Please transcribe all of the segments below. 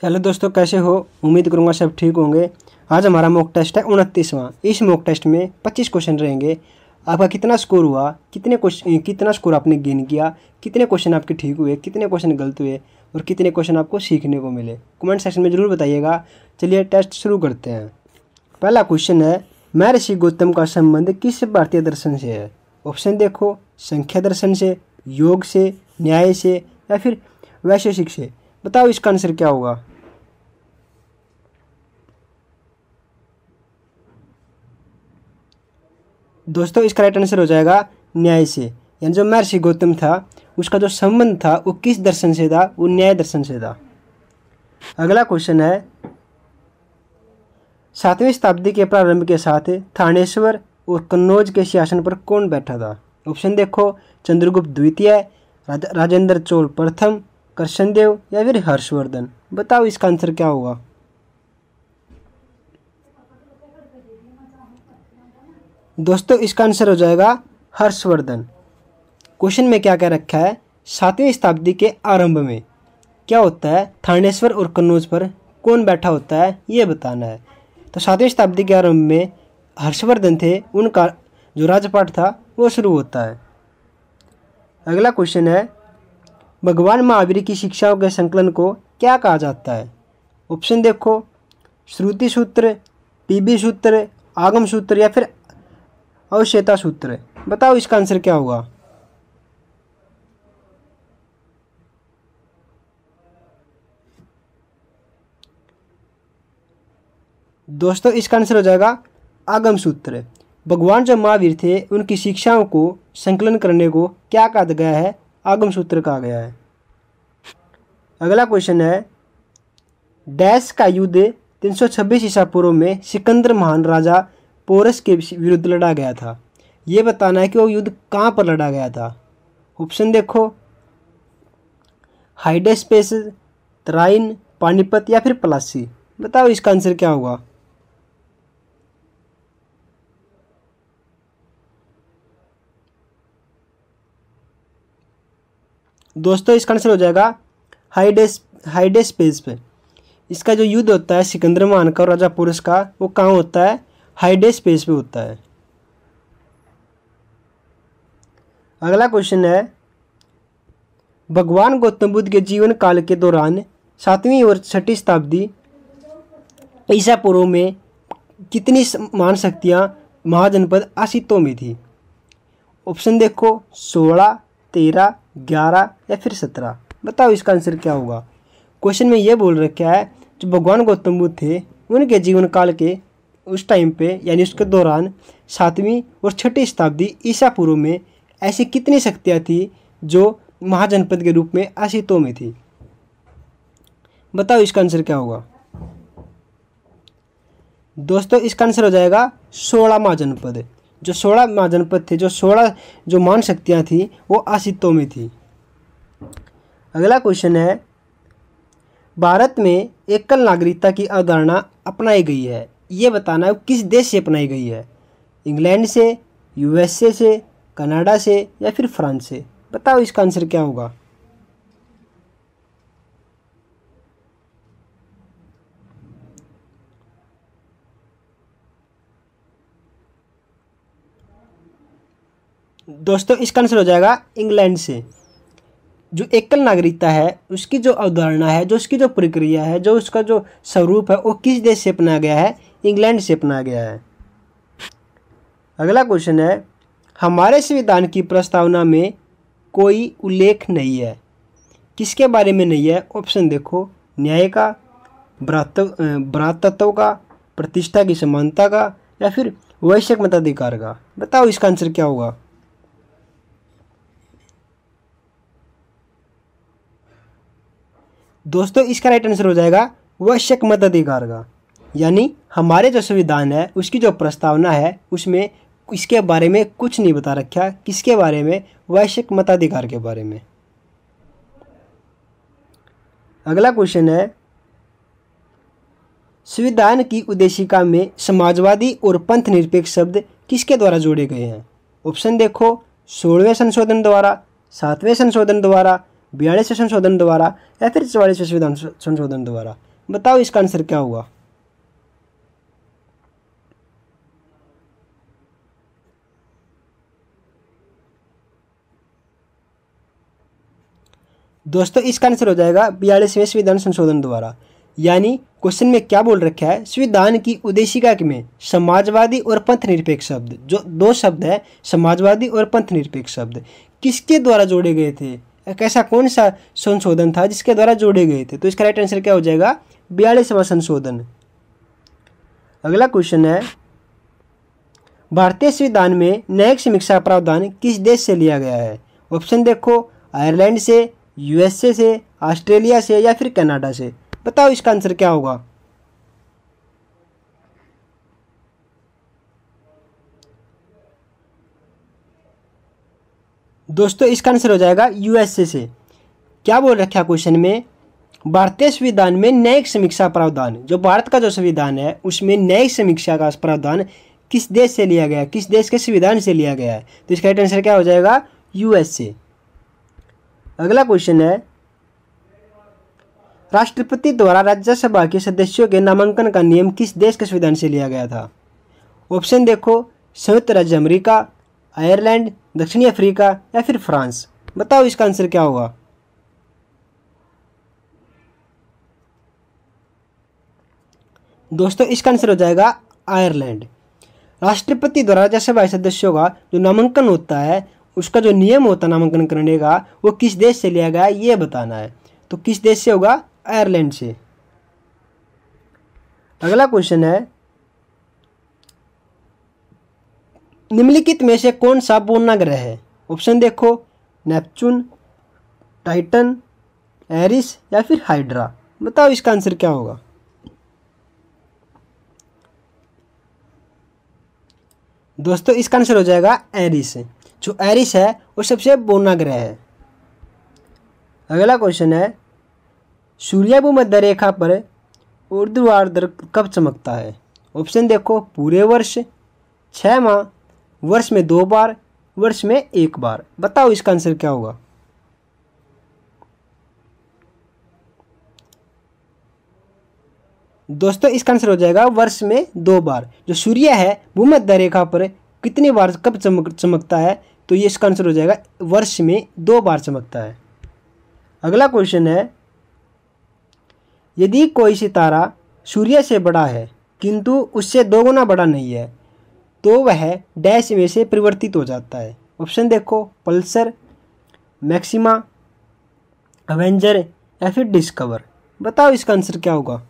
Hello दोस्तों, कैसे हो? उम्मीद करूंगा सब ठीक होंगे। आज हमारा मॉक टेस्ट है 29वां। इस मॉक टेस्ट में 25 क्वेश्चन रहेंगे। आपका कितना स्कोर हुआ, कितना स्कोर आपने गेन किया, कितने क्वेश्चन आपके ठीक हुए, कितने क्वेश्चन गलत हुए और कितने क्वेश्चन आपको सीखने को मिले, कमेंट सेक्शन में ज़रूर बताइएगा। चलिए टेस्ट शुरू करते हैं। पहला क्वेश्चन है, महर्षि गौतम का संबंध किस भारतीय दर्शन से है? ऑप्शन देखो, संख्या दर्शन से, योग से, न्याय से या फिर वैशेषिक से। बताओ इसका आंसर क्या होगा। दोस्तों इसका राइट आंसर हो जाएगा न्याय से। यानी जो महर्षि गौतम था उसका जो संबंध था वो किस दर्शन से था? वो न्याय दर्शन से था। अगला क्वेश्चन है, 7वीं शताब्दी के प्रारंभ के साथ थानेश्वर और कन्नौज के सिंहासन पर कौन बैठा था? ऑप्शन देखो, चंद्रगुप्त द्वितीय, राजेंद्र चोल प्रथम, कृष्णदेव या फिर हर्षवर्धन। बताओ इसका आंसर क्या होगा। दोस्तों इसका आंसर हो जाएगा हर्षवर्धन। क्वेश्चन में क्या क्या रखा है, 7वीं शताब्दी के आरंभ में क्या होता है, थानेश्वर और कन्नौज पर कौन बैठा होता है, ये बताना है। तो 7वीं शताब्दी के आरंभ में हर्षवर्धन थे, उनका जो राजपाट था वो शुरू होता है। अगला क्वेश्चन है, भगवान महावीर की शिक्षाओं के संकलन को क्या कहा जाता है? ऑप्शन देखो, श्रुति सूत्र, पीबी सूत्र, आगम सूत्र या फिर अवश्यता सूत्र। बताओ इसका आंसर क्या होगा। दोस्तों इसका आंसर हो जाएगा आगम सूत्र। भगवान जो महावीर थे उनकी शिक्षाओं को संकलन करने को क्या कहा गया है? आगम सूत्र कहा गया है। अगला क्वेश्चन है, डैश का युद्ध 326 ईसा पूर्व में सिकंदर महान राजा पोरस के विरुद्ध लड़ा गया था। ये बताना है कि वो युद्ध कहाँ पर लड़ा गया था। ऑप्शन देखो, हाइडेस्पेस, तराइन, पानीपत या फिर पलासी। बताओ इसका आंसर क्या होगा। दोस्तों इसका आंसर हो जाएगा हाइडेस्पेस पे। इसका जो युद्ध होता है सिकंदर महान का और राजा पोरस का, वो कहाँ होता है? हाइडेस्पेस पे होता है। अगला क्वेश्चन है, भगवान गौतम बुद्ध के जीवन काल के दौरान 7वीं और 6वीं शताब्दी ईसा पूर्व में कितनी महान शक्तियाँ महाजनपद अस्तित्व में थी? ऑप्शन देखो, 16, 13, 11 या फिर 17। बताओ इसका आंसर क्या होगा। क्वेश्चन में ये बोल रखा है जो भगवान गौतम बुद्ध थे उनके जीवन काल के उस टाइम पे यानी उसके दौरान 7वीं और 6वीं शताब्दी ईसा पूर्व में ऐसी कितनी शक्तियाँ थी जो महाजनपद के रूप में अस्तित्व में थी? बताओ इसका आंसर क्या होगा। दोस्तों इसका आंसर हो जाएगा 16 महाजनपद। जो 16 महाजनपद थे, जो 16 जो महान शक्तियाँ थी वो अस्तित्व में थी। अगला क्वेश्चन है, भारत में एकल नागरिकता की अवधारणा अपनाई गई है, ये बताना है किस देश से अपनाई गई है? इंग्लैंड से, यूएसए से, कनाडा से या फिर फ्रांस से। बताओ इसका आंसर क्या होगा। दोस्तों इसका आंसर हो जाएगा इंग्लैंड से। जो एकल नागरिकता है उसकी जो अवधारणा है, जो उसकी जो प्रक्रिया है, जो उसका जो स्वरूप है, वो किस देश से अपनाया गया है? इंग्लैंड से अपनाया गया है। अगला क्वेश्चन है, हमारे संविधान की प्रस्तावना में कोई उल्लेख नहीं है, किसके बारे में नहीं है? ऑप्शन देखो, न्याय का, भ्रातृत्व का, प्रतिष्ठा की समानता का या फिर वैश्विक मताधिकार का। बताओ इसका आंसर क्या होगा। दोस्तों इसका राइट आंसर हो जाएगा वैश्विक मताधिकार का। यानी हमारे जो संविधान है उसकी जो प्रस्तावना है उसमें इसके बारे में कुछ नहीं बता रखा। किसके बारे में? वैश्विक मताधिकार के बारे में। अगला क्वेश्चन है, संविधान की उद्देशिका में समाजवादी और पंथ निरपेक्ष शब्द किसके द्वारा जोड़े गए हैं? ऑप्शन देखो, 16वें संशोधन द्वारा, 7वें संशोधन द्वारा, 42वें संशोधन द्वारा या फिर 44वें संविधान संशोधन द्वारा। बताओ इसका आंसर क्या होगा। दोस्तों इसका आंसर हो जाएगा 42वें संविधान संशोधन द्वारा। यानी क्वेश्चन में क्या बोल रखा है, संविधान की उद्देशिका में समाजवादी और पंथ निरपेक्ष शब्द, जो दो शब्द है समाजवादी और पंथ निरपेक्ष शब्द, किसके द्वारा जोड़े गए थे, एक ऐसा कौन सा संशोधन था जिसके द्वारा जोड़े गए थे। तो इसका राइट आंसर क्या हो जाएगा, 42वां संशोधन। अगला क्वेश्चन है, भारतीय संविधान में न्यायिक समीक्षा प्रावधान किस देश से लिया गया है। ऑप्शन देखो, आयरलैंड से, यूएसए से, ऑस्ट्रेलिया से या फिर कनाडा से। बताओ इसका आंसर क्या होगा। दोस्तों इसका आंसर हो जाएगा यूएसए से। क्या बोल रखा है क्वेश्चन में, भारतीय संविधान में न्यायिक समीक्षा प्रावधान, जो भारत का जो संविधान है उसमें न्यायिक समीक्षा का प्रावधान किस देश से लिया गया है, किस देश के संविधान से लिया गया है। तो इसका राइट आंसर क्या हो जाएगा, यूएसए। अगला क्वेश्चन है, राष्ट्रपति द्वारा राज्यसभा के सदस्यों के नामांकन का नियम किस देश के संविधान से लिया गया था। ऑप्शन देखो, संयुक्त राज्य अमेरिका, आयरलैंड, दक्षिणी अफ्रीका या फिर फ्रांस। बताओ इसका आंसर क्या होगा। दोस्तों इसका आंसर हो जाएगा आयरलैंड। राष्ट्रपति द्वारा राज्यसभा सदस्यों का जो नामांकन होता है, उसका जो नियम होता है नामांकन करने का, वो किस देश से लिया गया है ये बताना है। तो किस देश से होगा, आयरलैंड से। अगला क्वेश्चन है, निम्नलिखित में से कौन सा पूर्णाग्रह है। ऑप्शन देखो, नेपच्यून, टाइटन, एरिस या फिर हाइड्रा। बताओ इसका आंसर क्या होगा। दोस्तों इसका आंसर हो जाएगा एरिस। जो एरिस है वो सबसे पूर्णाग्रह है। अगला क्वेश्चन है, सूर्य भूमध्य रेखा पर ऊर्ध्वाधर कब चमकता है। ऑप्शन देखो, पूरे वर्ष, 6 माह, वर्ष में 2 बार, वर्ष में 1 बार। बताओ इसका आंसर क्या होगा। दोस्तों इसका आंसर हो जाएगा वर्ष में 2 बार। जो सूर्य है भूमध्य रेखा पर कितनी बार कब चमकता है, तो ये इसका आंसर हो जाएगा वर्ष में 2 बार चमकता है। अगला क्वेश्चन है, यदि कोई सितारा सूर्य से बड़ा है किंतु उससे 2 गुना बड़ा नहीं है, तो वह डैश में से परिवर्तित हो जाता है। ऑप्शन देखो, पल्सर, मैक्सिमा, अवेंजर या फिर डिस्कवर। बताओ इसका आंसर क्या होगा।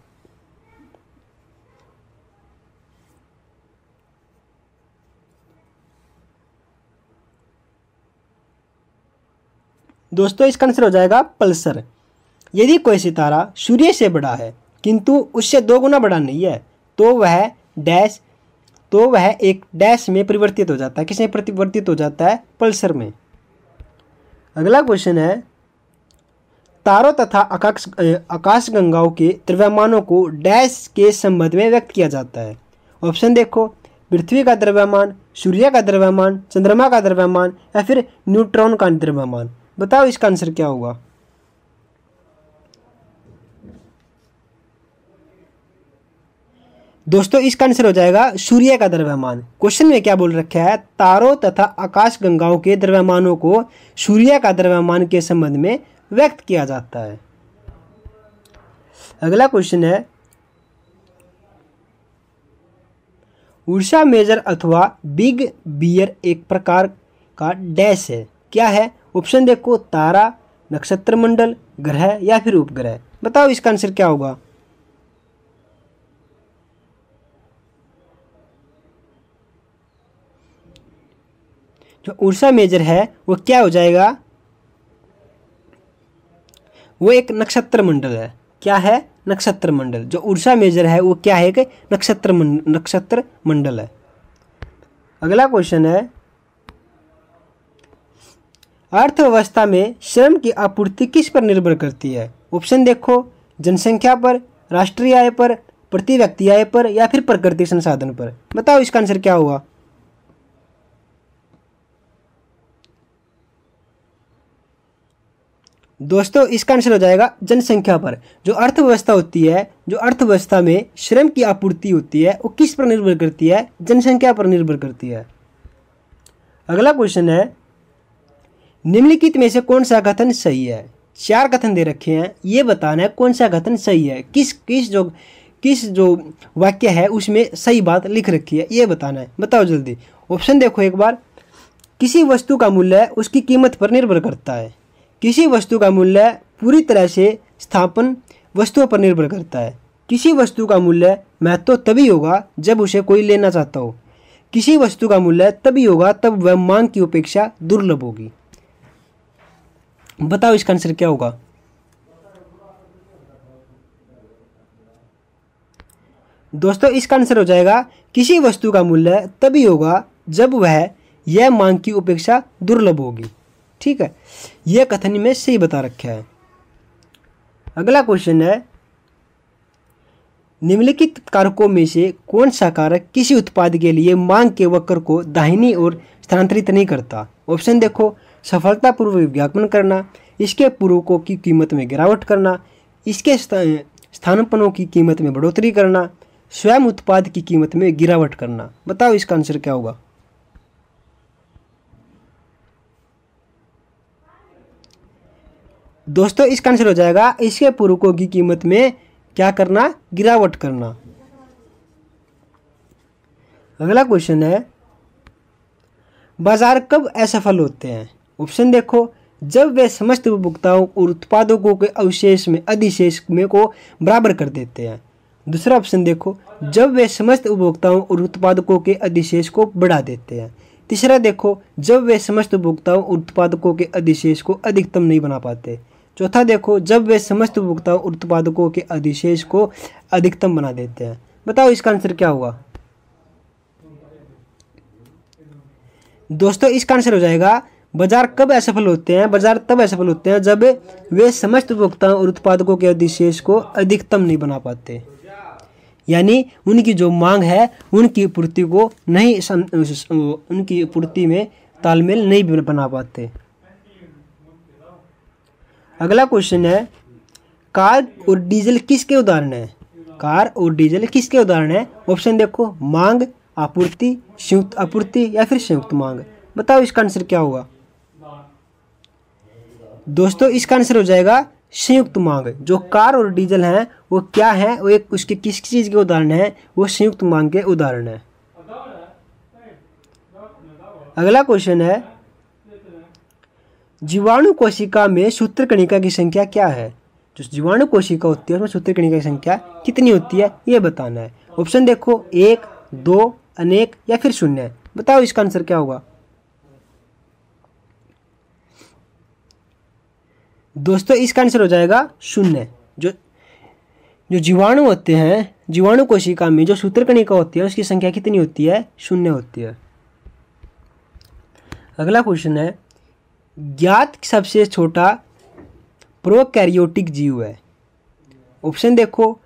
दोस्तों इसका आंसर हो जाएगा पल्सर। यदि कोई सितारा सूर्य से बड़ा है किंतु उससे 2 गुना बड़ा नहीं है, तो वह एक डैश में परिवर्तित हो जाता है। किसमें परिवर्तित हो जाता है, पल्सर में। अगला क्वेश्चन है, तारों तथा आकाशगंगाओं के द्रव्यमानों को डैश के संबंध में व्यक्त किया जाता है। ऑप्शन देखो, पृथ्वी का द्रव्यमान, सूर्य का द्रव्यमान, चंद्रमा का द्रव्यमान या फिर न्यूट्रॉन का द्रव्यमान। बताओ इसका आंसर क्या होगा। दोस्तों इसका आंसर हो जाएगा सूर्य का द्रव्यमान। क्वेश्चन में क्या बोल रखा है, तारों तथा आकाशगंगाओं के द्रव्यमानों को सूर्य का द्रव्यमान के संबंध में व्यक्त किया जाता है। अगला क्वेश्चन है, उर्सा मेजर अथवा बिग बियर एक प्रकार का डैश है, क्या है। ऑप्शन देखो, तारा, नक्षत्र मंडल, ग्रह या फिर उपग्रह। बताओ इसका आंसर क्या होगा। जो उर्सा मेजर है वो क्या हो जाएगा, वो एक नक्षत्र मंडल है। क्या है, नक्षत्र मंडल। जो उर्सा मेजर है वो क्या है, कि नक्षत्र मंडल है। अगला क्वेश्चन है, अर्थव्यवस्था में श्रम की आपूर्ति किस पर निर्भर करती है। ऑप्शन देखो, जनसंख्या पर, राष्ट्रीय आय पर, प्रति व्यक्ति आय पर या फिर प्राकृतिक संसाधन पर। बताओ इसका आंसर क्या होगा। दोस्तों इसका आंसर हो जाएगा जनसंख्या पर। जो अर्थव्यवस्था होती है, जो अर्थव्यवस्था में श्रम की आपूर्ति होती है, वो किस पर निर्भर करती है? जनसंख्या पर निर्भर करती है। अगला क्वेश्चन है, निम्नलिखित में से कौन सा कथन सही है? 4 कथन दे रखे हैं, ये बताना है कौन सा कथन सही है, किस जो वाक्य है उसमें सही बात लिख रखी है, ये बताना है। बताओ जल्दी। ऑप्शन देखो एक बार। किसी वस्तु का मूल्य उसकी कीमत पर निर्भर करता है। किसी वस्तु का मूल्य पूरी तरह से स्थापन वस्तुओं पर निर्भर करता है। किसी वस्तु का मूल्य महत्व तभी होगा जब उसे कोई लेना चाहता हो। किसी वस्तु का मूल्य तभी होगा तब वह मांग की अपेक्षा दुर्लभ होगी। बताओ इसका आंसर क्या होगा? दोस्तों इसका आंसर हो जाएगा किसी वस्तु का मूल्य तभी होगा जब वह यह मांग की अपेक्षा दुर्लभ होगी। ठीक है, यह कथन में सही बता रखा है। अगला क्वेश्चन है, निम्नलिखित कारकों में से कौन सा कारक किसी उत्पाद के लिए मांग के वक्र को दाहिनी ओर स्थानांतरित नहीं करता? ऑप्शन देखो। सफलतापूर्वक विज्ञापन करना, इसके पूर्वकों की कीमत में गिरावट करना, इसके स्थानापन्नों की कीमत में बढ़ोतरी करना, स्वयं उत्पाद की कीमत में गिरावट करना। बताओ इसका आंसर क्या होगा? दोस्तों इसका आंसर हो जाएगा इसके पूर्वकों की कीमत में क्या करना? गिरावट करना। अगला क्वेश्चन है, बाजार कब असफल होते हैं? ऑप्शन देखो। जब वे समस्त उपभोक्ताओं और उत्पादकों के अवशेष में अधिशेष में को बराबर कर देते हैं। दूसरा ऑप्शन देखो, जब वे समस्त उपभोक्ताओं और उत्पादकों के अधिशेष को बढ़ा देते हैं। तीसरा देखो, जब वे समस्त उपभोक्ताओं और उत्पादकों के अधिशेष को अधिकतम नहीं बना पाते। चौथा देखो, जब वे समस्त उपभोक्ताओं और उत्पादकों के अधिशेष को अधिकतम बना देते हैं। बताओ इसका आंसर क्या होगा? दोस्तों इसका आंसर हो जाएगा बाजार कब असफल होते हैं? बाजार तब असफल होते हैं जब वे समस्त उपभोक्ताओं और उत्पादकों के अधिशेष को अधिकतम नहीं बना पाते, यानी उनकी जो मांग है उनकी पूर्ति को नहीं उनकी पूर्ति में तालमेल नहीं बना पाते। अगला क्वेश्चन है, कार और डीजल किसके उदाहरण है? कार और डीजल किसके उदाहरण है? ऑप्शन देखो। मांग, आपूर्ति, संयुक्त आपूर्ति या फिर संयुक्त मांग। बताओ इसका आंसर क्या होगा? दोस्तों इसका आंसर हो जाएगा संयुक्त मांग। जो कार और डीजल हैं वो क्या है? वो एक उसके किस चीज़ के उदाहरण है? वो संयुक्त मांग के उदाहरण है। अगला क्वेश्चन है, जीवाणु कोशिका में सूत्रकणिका की संख्या क्या है? जो जीवाणु कोशिका होती है उसमें सूत्रकणिका की संख्या कितनी होती है, ये बताना है। ऑप्शन देखो। 1, 2, अनेक या फिर 0। बताओ इसका आंसर क्या होगा? दोस्तों इसका आंसर हो जाएगा 0। जो जीवाणु होते हैं, जीवाणु कोशिका में जो सूत्रकणिका होती है उसकी संख्या कितनी होती है? 0 होती है। अगला क्वेश्चन है, ज्ञात सबसे छोटा प्रोकैरियोटिक जीव है। ऑप्शन देखो।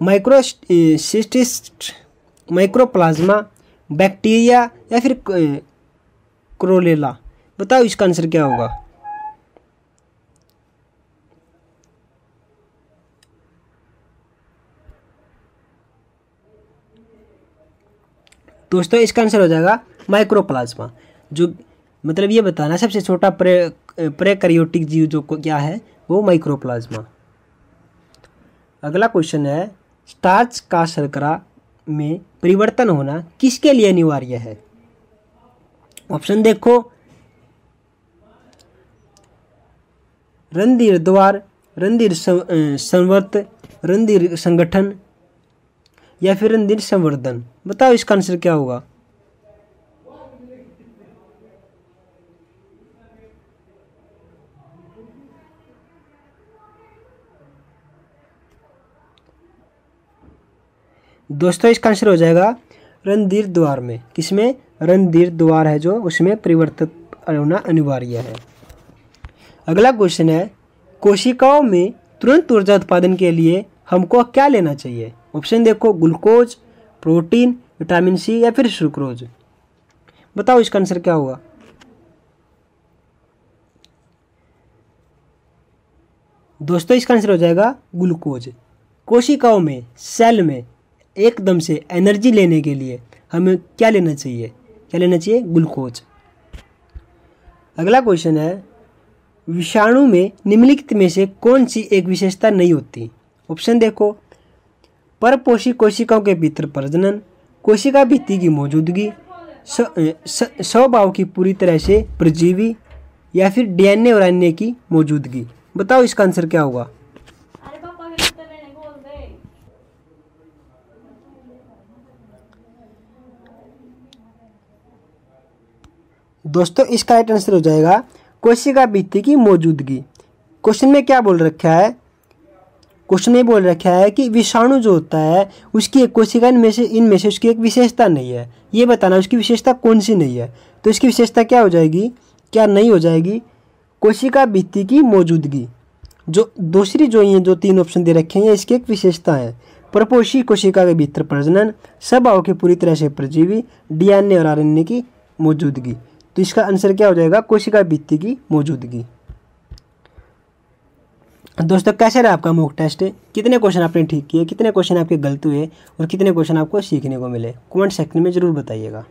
माइक्रोसिस्टिस्ट, माइक्रोप्लाज्मा, बैक्टीरिया या फिर क्रोलेला। बताओ इसका आंसर क्या होगा? दोस्तों इसका आंसर हो जाएगा माइक्रोप्लाज्मा। जो मतलब ये बताना सबसे छोटा प्रोकैरियोटिक जीव जो क्या है, वो माइक्रोप्लाज्मा। अगला क्वेश्चन है, स्टार्च का शर्करा में परिवर्तन होना किसके लिए अनिवार्य है? ऑप्शन देखो। रणधीर द्वार, रणधीर संवर्त, रणधीर संगठन या फिर रणधीर संवर्धन। बताओ इसका आंसर क्या होगा? दोस्तों इसका आंसर हो जाएगा रणधीर द्वार में। किसमें? रणधीर द्वार है जो उसमें परिवर्तित होना अनिवार्य है। अगला क्वेश्चन है, कोशिकाओं में तुरंत ऊर्जा उत्पादन के लिए हमको क्या लेना चाहिए? ऑप्शन देखो। ग्लूकोज, प्रोटीन, विटामिन सी या फिर सुक्रोज। बताओ इसका आंसर क्या होगा? दोस्तों इसका आंसर हो जाएगा ग्लूकोज। कोशिकाओं में, सेल में एकदम से एनर्जी लेने के लिए हमें क्या लेना चाहिए? क्या लेना चाहिए? ग्लूकोज। अगला क्वेश्चन है, विषाणु में निम्नलिखित में से कौन सी एक विशेषता नहीं होती? ऑप्शन देखो, परपोषी कोशिकाओं के भीतर प्रजनन, कोशिका भित्ति की मौजूदगी, स्वभाव की पूरी तरह से परजीवी, या फिर डीएनए और आरएनए की मौजूदगी। बताओ इसका आंसर क्या होगा? दोस्तों इसका राइट आंसर हो जाएगा कोशिका भित्ति की मौजूदगी। क्वेश्चन में क्या बोल रखा है? क्वेश्चन में बोल रखा है कि विषाणु जो होता है उसकी एक कोशिका इनमें से उसकी एक विशेषता नहीं है, ये बताना उसकी विशेषता कौन सी नहीं है। तो इसकी विशेषता क्या हो जाएगी, क्या नहीं हो जाएगी? कोशिका भित्ति की मौजूदगी। जो दूसरी जो ये जो तीन ऑप्शन दे रखे हैं इसकी एक विशेषता है, परपोषी कोशिका के भीतर प्रजनन, स्वभाव के पूरी तरह से परजीवी, डीएनए और आरएनए की मौजूदगी। तो इसका आंसर क्या हो जाएगा? कोशिका भित्ति की मौजूदगी। दोस्तों कैसे रहा आपका मॉक टेस्ट? कितने क्वेश्चन आपने ठीक किए, कितने क्वेश्चन आपके गलत हुए और कितने क्वेश्चन आपको सीखने को मिले? कमेंट सेक्शन में ज़रूर बताइएगा।